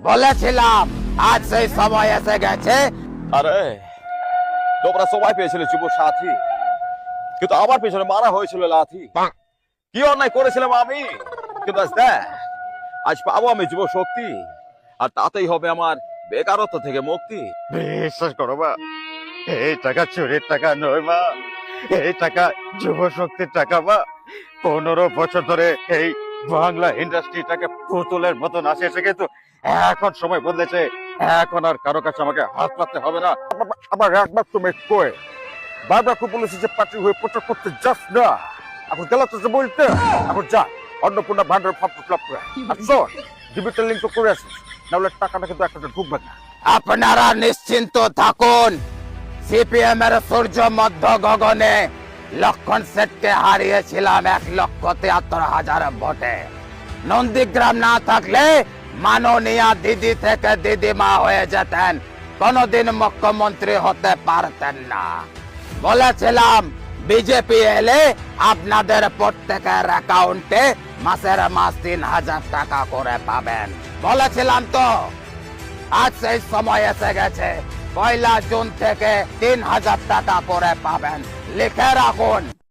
বলেছিলাম আজ সেই সময় এসে গেছে। আরে তোমরা সবাই পেয়েছিলে যুব সাথী, কিন্তু আমার পেছনে মারা হয়েছিল লাথি। কি অন্যায় করেছিলাম আমি, কিন্তু আজ দেখ, আজ পাবো আমি যুব শক্তি, আর তাতেই হবে আমার বেকারত্ব থেকে মুক্তি। বিশ্বাস করো মা, এই টাকা চুরির টাকা নয় মা, এই টাকা যুব শক্তির টাকা মা। 15 বছর ধরে এই বাংলা ইন্ডাস্ট্রিটাকে পুতুলের মতো নাচিয়েছে, কিন্তু এখন সময় বদলেছে। এখন আর কারো কাছে আমাকে হাত পাততে হবে না। আমার একবার তুমি কই বারবার খুব বলেছি যে পার্টি হয়ে প্রচার করতে যাস না, এখন গেলা তো বলতে, এখন যা অন্নপূর্ণা ভান্ডার ফ্লপ ফ্লপ করে আসো, ডিজিটাল লিঙ্ক করে আসিস, নাহলে টাকাটা কিন্তু একটা ঢুকবে না। আপনারা নিশ্চিন্ত থাকুন, সিপিএম এর সূর্য মধ্য গগনে লক্ষণ সেটকে হারিয়েছিলাম 1,73,000 ভোটে। নন্দীগ্রাম না থাকলে মাননীয়া দিদি থেকে দিদিমা হয়ে যেতেন, কোনদিন মুখ্যমন্ত্রী হতে পারতেন না। বলেছিলাম বিজেপি এলে আপনাদের প্রত্যেকের অ্যাকাউন্টে মাসের মাস 3,000 টাকা করে পাবেন। বলেছিলাম তো, আজ সেই সময় এসে গেছে। 1 জুন থেকে 3,000 টাকা করে পাবেন, লিখে রাখুন।